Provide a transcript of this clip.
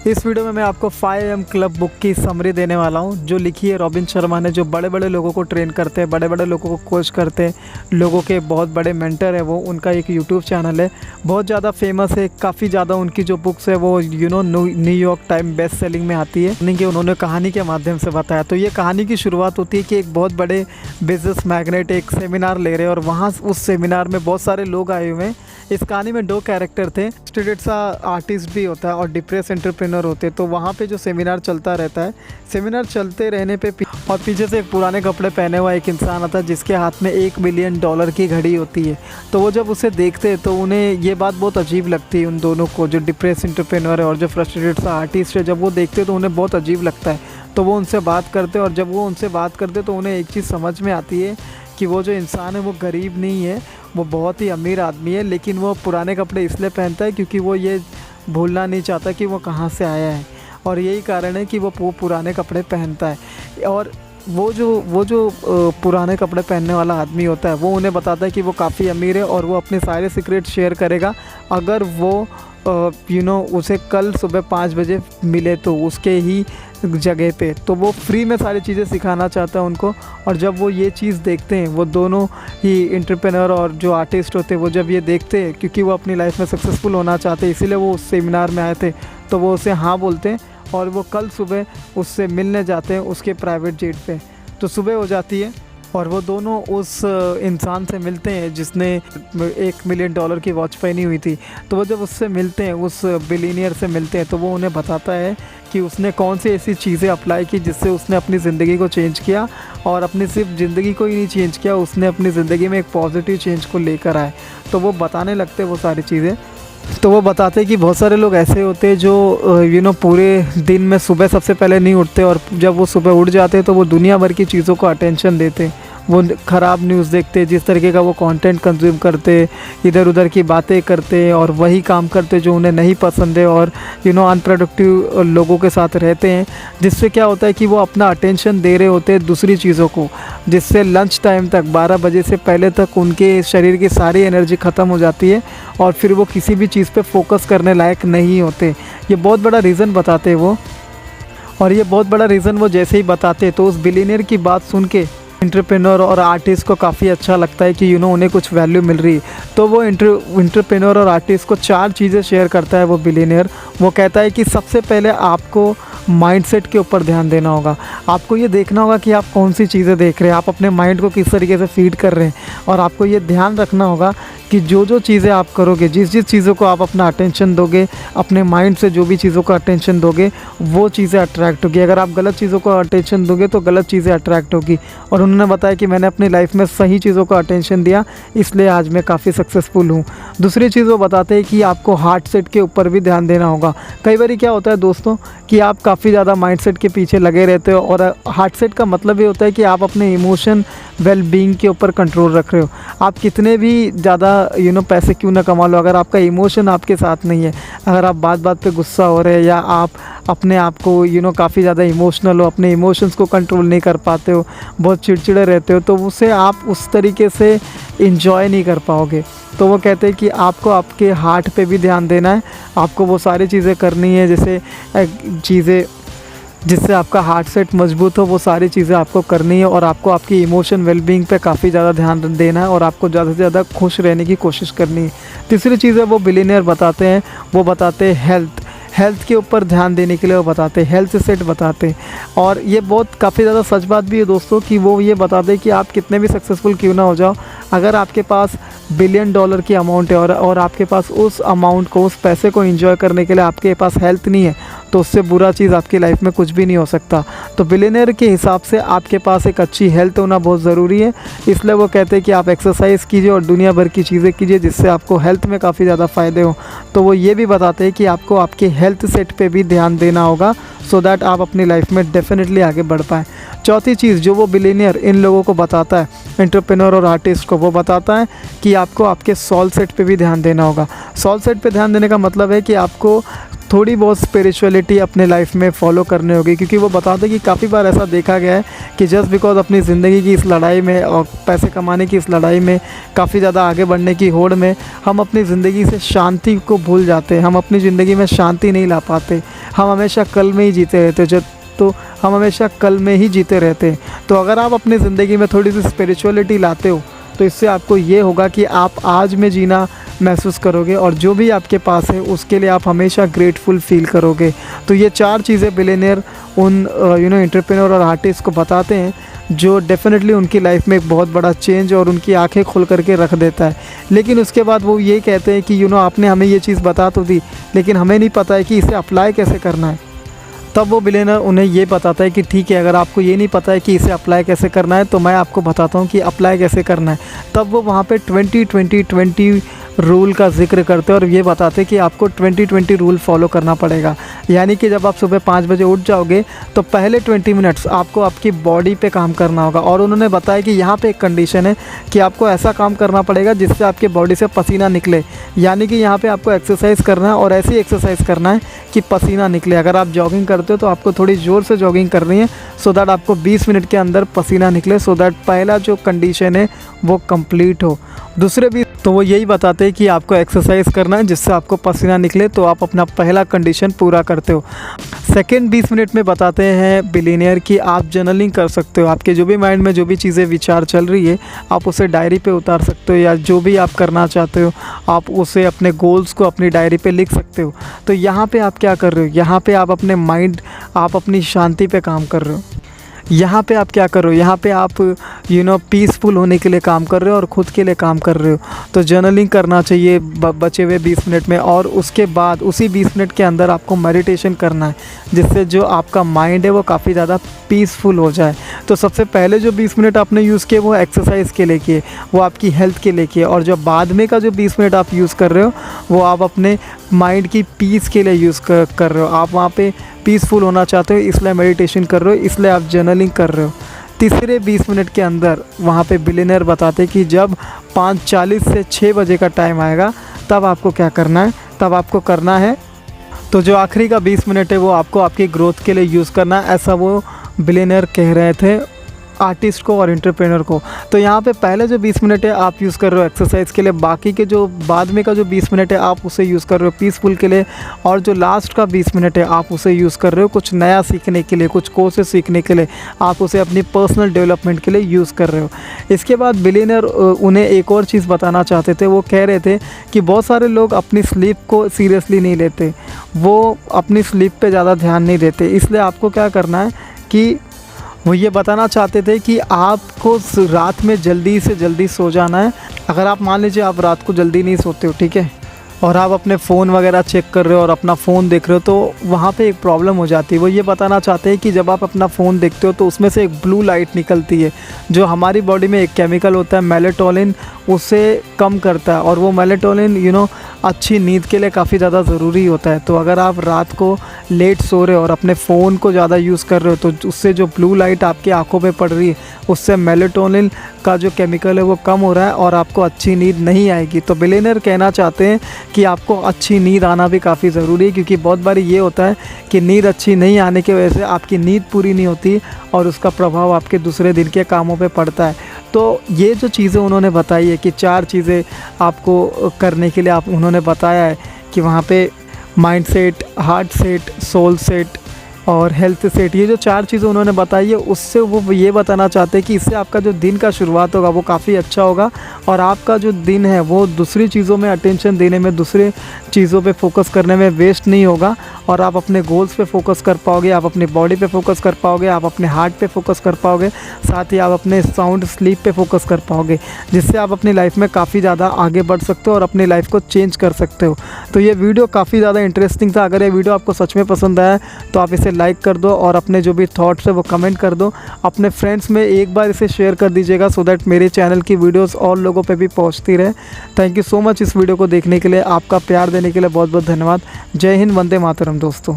इस वीडियो में मैं आपको 5 AM क्लब बुक की समरी देने वाला हूं, जो लिखी है रॉबिन शर्मा ने, जो बड़े बड़े लोगों को ट्रेन करते हैं, बड़े बड़े लोगों को कोच करते हैं, लोगों के बहुत बड़े मेंटर है वो। उनका एक यूट्यूब चैनल है, बहुत ज़्यादा फेमस है, काफ़ी ज़्यादा उनकी जो बुक्स है वो न्यूयॉर्क टाइम बेस्ट सेलिंग में आती है। कि उन्होंने कहानी के माध्यम से बताया। तो ये कहानी की शुरुआत होती है कि एक बहुत बड़े बिजनेस मैग्नेट एक सेमिनार ले रहे हैं और वहाँ उस सेमिनार में बहुत सारे लोग आए हुए हैं। इस कहानी में 2 कैरेक्टर थे, स्टूडेंट सा आर्टिस्ट भी होता है और डिप्रेस एंटरप्रेन्योर होते हैं। तो वहाँ पे जो सेमिनार चलता रहता है, सेमिनार चलते रहने पे और पीछे से एक पुराने कपड़े पहने हुआ एक इंसान आता है जिसके हाथ में $1 मिलियन की घड़ी होती है। तो वो जब उसे देखते हैं तो उन्हें ये बात बहुत अजीब लगती है, उन दोनों को, जो डिप्रेस एंटरप्रेन्योर है और जो फ्रस्ट्रेटेड सा आर्टिस्ट है। जब वो देखते हैं तो उन्हें बहुत अजीब लगता है। तो वो उनसे बात करते हैं और जब वो उनसे बात करते तो उन्हें एक चीज़ समझ में आती है कि वो जो इंसान है वो गरीब नहीं है, वो बहुत ही अमीर आदमी है। लेकिन वो पुराने कपड़े इसलिए पहनता है क्योंकि वो ये भूलना नहीं चाहता कि वो कहाँ से आया है, और यही कारण है कि वो पुराने कपड़े पहनता है। और वो जो पुराने कपड़े पहनने वाला आदमी होता है वो उन्हें बताता है कि वो काफ़ी अमीर है और वो अपने सारे सीक्रेट शेयर करेगा अगर वो उसे कल सुबह 5 बजे मिले तो उसके ही जगह पे। तो वो फ्री में सारी चीज़ें सिखाना चाहता है उनको। और जब वो ये चीज़ देखते हैं, वो दोनों ही एंटरप्रेन्योर और जो आर्टिस्ट होते हैं, वो जब ये देखते हैं, क्योंकि वो अपनी लाइफ में सक्सेसफुल होना चाहते हैं इसीलिए वो उस सेमिनार में आए थे, तो वो उसे हाँ बोलते हैं और वो कल सुबह उससे मिलने जाते हैं उसके प्राइवेट जेट पे। तो सुबह हो जाती है और वो दोनों उस इंसान से मिलते हैं जिसने $1 मिलियन की वॉच पहनी हुई थी। तो वो जब उससे मिलते हैं, उस बिलियनियर से मिलते हैं, तो वो उन्हें बताता है कि उसने कौन सी ऐसी चीज़ें अप्लाई की जिससे उसने अपनी ज़िंदगी को चेंज किया। और अपनी सिर्फ ज़िंदगी को ही नहीं चेंज किया, उसने अपनी ज़िंदगी में एक पॉजिटिव चेंज को लेकर आए। तो वो बताने लगते वो सारी चीज़ें। तो वो बताते हैं कि बहुत सारे लोग ऐसे होते हैं जो पूरे दिन में सुबह सबसे पहले नहीं उठते, और जब वो सुबह उठ जाते हैं तो वो दुनिया भर की चीज़ों को अटेंशन देते हैं। वो ख़राब न्यूज़ देखते, जिस तरीके का वो कंटेंट कंज्यूम करते, इधर उधर की बातें करते और वही काम करते जो उन्हें नहीं पसंद है, और अनप्रोडक्टिव लोगों के साथ रहते हैं, जिससे क्या होता है कि वो अपना अटेंशन दे रहे होते हैं दूसरी चीज़ों को, जिससे लंच टाइम तक 12 बजे से पहले तक उनके शरीर की सारी एनर्जी ख़त्म हो जाती है और फिर वो किसी भी चीज़ पे फोकस करने लायक नहीं होते। ये बहुत बड़ा रीज़न बताते हैं वो। और ये बहुत बड़ा रीज़न वो जैसे ही बताते तो उस बिलियनियर की बात सुन के एंटरप्रेन्योर और आर्टिस्ट को काफ़ी अच्छा लगता है कि उन्हें कुछ वैल्यू मिल रही है। तो वो एंटरप्रेन्योर और आर्टिस्ट को 4 चीज़ें शेयर करता है वो बिलियनियर। वो कहता है कि सबसे पहले आपको माइंडसेट के ऊपर ध्यान देना होगा। आपको ये देखना होगा कि आप कौन सी चीज़ें देख रहे हैं, आप अपने माइंड को किस तरीके से फीड कर रहे हैं। और आपको ये ध्यान रखना होगा कि जो चीज़ें आप करोगे, जिस चीज़ों को आप अपना अटेंशन दोगे, अपने माइंड से जो भी चीज़ों को अटेंशन दोगे, वो चीज़ें अट्रैक्ट होगी। अगर आप गलत चीज़ों को अटेंशन दोगे तो गलत चीज़ें अट्रैक्ट होगी। और उन्होंने बताया कि मैंने अपनी लाइफ में सही चीज़ों को अटेंशन दिया, इसलिए आज मैं काफ़ी सक्सेसफुल हूँ। दूसरी चीज़ वो बताते हैं कि आपको हार्ट सेट के ऊपर भी ध्यान देना होगा। कई बार क्या होता है दोस्तों कि आप काफ़ी ज़्यादा माइंडसेट के पीछे लगे रहते हो, और हार्ट सेट का मतलब ये होता है कि आप अपने इमोशन वेल बीइंग के ऊपर कंट्रोल रख रहे हो। आप कितने भी ज़्यादा पैसे क्यों ना कमा लो, अगर आपका इमोशन आपके साथ नहीं है, अगर आप बात बात पे गुस्सा हो रहे हैं, या आप अपने आप को काफ़ी ज़्यादा इमोशनल हो, अपने इमोशंस को कंट्रोल नहीं कर पाते हो, बहुत चिड़चिड़े रहते हो, तो उसे आप उस तरीके से इंजॉय नहीं कर पाओगे। तो वो कहते हैं कि आपको आपके हार्ट पे भी ध्यान देना है। आपको वो सारी चीज़ें करनी है, जैसे चीज़ें जिससे आपका हार्ट सेट मजबूत हो, वो सारी चीज़ें आपको करनी है। और आपको आपकी इमोशन वेलबींग पे काफ़ी ज़्यादा ध्यान देना है, और आपको ज़्यादा से ज़्यादा खुश रहने की कोशिश करनी है। तीसरी चीज़ है वो बिलियनियर बताते हैं, वो बताते हैं हेल्थ के ऊपर ध्यान देने के लिए वो बताते हैं, हेल्थ सेट बताते हैं। और ये बहुत काफ़ी ज़्यादा सच बात भी है दोस्तों कि वो ये बताते हैं कि आप कितने भी सक्सेसफुल क्यों ना हो जाओ, अगर आपके पास $1 बिलियन की अमाउंट है और आपके पास उस अमाउंट को, उस पैसे को एंजॉय करने के लिए आपके पास हेल्थ नहीं है, तो उससे बुरा चीज़ आपकी लाइफ में कुछ भी नहीं हो सकता। तो बिलियनियर के हिसाब से आपके पास एक अच्छी हेल्थ होना बहुत ज़रूरी है। इसलिए वो कहते हैं कि आप एक्सरसाइज कीजिए और दुनिया भर की चीज़ें कीजिए जिससे आपको हेल्थ में काफ़ी ज़्यादा फ़ायदे हो। तो वो ये भी बताते हैं कि आपको आपके हेल्थ सेट पे भी ध्यान देना होगा, सो दैट आप अपनी लाइफ में डेफिनेटली आगे बढ़ पाएँ। चौथी चीज़ जो वो बिलियनियर इन लोगों को बताता है, एंटरप्रेन्योर और आर्टिस्ट को, वो बताता है कि आपको आपके सोल सेट पे भी ध्यान देना होगा। सोल सेट पे ध्यान देने का मतलब है कि आपको थोड़ी बहुत स्पिरिचुअलिटी अपने लाइफ में फॉलो करनी होगी, क्योंकि वो बताते हैं कि काफ़ी बार ऐसा देखा गया है कि जस्ट बिकॉज अपनी ज़िंदगी की इस लड़ाई में और पैसे कमाने की इस लड़ाई में, काफ़ी ज़्यादा आगे बढ़ने की होड़ में हम अपनी ज़िंदगी से शांति को भूल जाते हैं। हम अपनी ज़िंदगी में शांति नहीं ला पाते, हम हमेशा कल में ही जीते रहते हम हमेशा कल में ही जीते रहते हैं। तो अगर आप अपनी ज़िंदगी में थोड़ी सी स्पिरिचुअलिटी लाते हो तो इससे आपको ये होगा कि आप आज में जीना महसूस करोगे और जो भी आपके पास है उसके लिए आप हमेशा ग्रेटफुल फील करोगे। तो ये 4 चीज़ें बिलियनियर उन एंटरप्रेन्योर और आर्टिस्ट को बताते हैं जो डेफिनेटली उनकी लाइफ में एक बहुत बड़ा चेंज और उनकी आंखें खोल करके रख देता है। लेकिन उसके बाद वो ये कहते हैं कि आपने हमें ये चीज़ बता तो दी, लेकिन हमें नहीं पता है कि इसे अप्लाई कैसे करना है। तब वो बिलियनर उन्हें ये बताता है कि ठीक है, अगर आपको ये नहीं पता है कि इसे अप्लाई कैसे करना है तो मैं आपको बताता हूँ कि अप्लाई कैसे करना है। तब वो वहाँ पे 20-20-20 रूल का जिक्र करते हैं और ये बताते हैं कि आपको 20-20 रूल फॉलो करना पड़ेगा। यानी कि जब आप सुबह 5 बजे उठ जाओगे तो पहले 20 मिनट्स आपको आपकी बॉडी पे काम करना होगा। और उन्होंने बताया कि यहाँ पे एक कंडीशन है कि आपको ऐसा काम करना पड़ेगा जिससे आपके बॉडी से पसीना निकले। यानी कि यहाँ पे आपको एक्सरसाइज करना है और ऐसी एक्सरसाइज करना है कि पसीना निकले। अगर आप जॉगिंग करते हो तो आपको थोड़ी ज़ोर से जॉगिंग करनी है सो दैट आपको 20 मिनट के अंदर पसीना निकले, सो दैट पहला जो कंडीशन है वो कंप्लीट हो। दूसरे भी तो वो यही बताते हैं कि आपको एक्सरसाइज करना है जिससे आपको पसीना निकले, तो आप अपना पहला कंडीशन पूरा करते हो। सेकेंड 20 मिनट में बताते हैं बिलियनियर कि आप जर्नलिंग कर सकते हो। आपके जो भी माइंड में जो भी चीज़ें विचार चल रही है आप उसे डायरी पे उतार सकते हो, या जो भी आप करना चाहते हो आप उसे अपने गोल्स को अपनी डायरी पे लिख सकते हो। तो यहाँ पे आप क्या कर रहे हो, यहाँ पे आप अपने माइंड, आप अपनी शांति पे काम कर रहे हो। यहाँ पे आप क्या कर रहे हो, यहाँ पे आप पीसफुल होने के लिए काम कर रहे हो और ख़ुद के लिए काम कर रहे हो। तो जर्नलिंग करना चाहिए बचे हुए 20 मिनट में, और उसके बाद उसी 20 मिनट के अंदर आपको मेडिटेशन करना है जिससे जो आपका माइंड है वो काफ़ी ज़्यादा पीसफुल हो जाए। तो सबसे पहले जो 20 मिनट आपने यूज़ किए वो एक्सरसाइज के लिए किए, वो आपकी हेल्थ के लिए किए, और जो बाद में का जो 20 मिनट आप यूज़ कर रहे हो वो आप अपने माइंड की पीस के लिए यूज़ कर रहे हो। आप वहाँ पे पीसफुल होना चाहते हो इसलिए मेडिटेशन कर रहे हो, इसलिए आप जर्नलिंग कर रहे हो। तीसरे 20 मिनट के अंदर वहाँ पे बिलियनियर बताते हैं कि जब 5:40 से 6 बजे का टाइम आएगा तब आपको क्या करना है, तब आपको करना है तो जो आखिरी का 20 मिनट है वो आपको आपकी ग्रोथ के लिए यूज़ करना है। ऐसा वो बिलियनियर कह रहे थे आर्टिस्ट को और एंटरप्रेन्योर को। तो यहाँ पे पहले जो 20 मिनट है आप यूज़ कर रहे हो एक्सरसाइज के लिए, बाकी के जो बाद में का जो 20 मिनट है आप उसे यूज़ कर रहे हो पीसफुल के लिए, और जो लास्ट का 20 मिनट है आप उसे यूज़ कर रहे हो कुछ नया सीखने के लिए, कुछ कोर्सेज सीखने के लिए, आप उसे अपनी पर्सनल डेवलपमेंट के लिए यूज़ कर रहे हो। इसके बाद बिलियनियर उन्हें एक और चीज़ बताना चाहते थे। वो कह रहे थे कि बहुत सारे लोग अपनी स्लीप को सीरियसली नहीं लेते, वो अपनी स्लीप पर ज़्यादा ध्यान नहीं देते। इसलिए आपको क्या करना है कि वो ये बताना चाहते थे कि आपको रात में जल्दी से जल्दी सो जाना है। अगर आप मान लीजिए आप रात को जल्दी नहीं सोते हो, ठीक है, और आप अपने फ़ोन वगैरह चेक कर रहे हो और अपना फ़ोन देख रहे हो तो वहाँ पे एक प्रॉब्लम हो जाती है। वो ये बताना चाहते हैं कि जब आप अपना फ़ोन देखते हो तो उसमें से एक ब्लू लाइट निकलती है जो हमारी बॉडी में एक केमिकल होता है मेलेटोनिन, उसे कम करता है, और वो मेलेटोनिन अच्छी नींद के लिए काफ़ी ज़्यादा ज़रूरी होता है। तो अगर आप रात को लेट सो रहे हो और अपने फ़ोन को ज़्यादा यूज़ कर रहे हो तो उससे जो ब्लू लाइट आपकी आंखों पे पड़ रही है उससे मेलेटोनिन का जो केमिकल है वो कम हो रहा है और आपको अच्छी नींद नहीं आएगी। तो बिलियनियर कहना चाहते हैं कि आपको अच्छी नींद आना भी काफ़ी ज़रूरी है, क्योंकि बहुत बार ये होता है कि नींद अच्छी नहीं आने की वजह से आपकी नींद पूरी नहीं होती और उसका प्रभाव आपके दूसरे दिन के कामों पे पड़ता है। तो ये जो चीज़ें उन्होंने बताई है कि 4 चीज़ें आपको करने के लिए उन्होंने बताया है कि वहाँ पे mind set, heart set, soul set और हेल्थ सेट, ये जो 4 चीज़ें उन्होंने बताई है उससे वो ये बताना चाहते हैं कि इससे आपका जो दिन का शुरुआत होगा वो काफ़ी अच्छा होगा और आपका जो दिन है वो दूसरी चीज़ों में अटेंशन देने में, दूसरे चीज़ों पे फोकस करने में वेस्ट नहीं होगा और आप अपने गोल्स पे फोकस कर पाओगे, आप अपनी बॉडी पे फोकस कर पाओगे, आप अपने हार्ट पे फोकस कर पाओगे, साथ ही आप अपने साउंड स्लीप पे फोकस कर पाओगे, जिससे आप अपनी लाइफ में काफ़ी ज़्यादा आगे बढ़ सकते हो और अपनी लाइफ को चेंज कर सकते हो। तो ये वीडियो काफ़ी ज़्यादा इंटरेस्टिंग था। अगर ये वीडियो आपको सच में पसंद आया तो आप इसे लाइक कर दो और अपने जो भी थॉट्स है वो कमेंट कर दो। अपने फ्रेंड्स में एक बार इसे शेयर कर दीजिएगा सो दैट मेरे चैनल की वीडियोस और लोगों पे भी पहुंचती रहे। थैंक यू सो मच इस वीडियो को देखने के लिए, आपका प्यार देने के लिए बहुत बहुत धन्यवाद। जय हिंद, वंदे मातरम दोस्तों।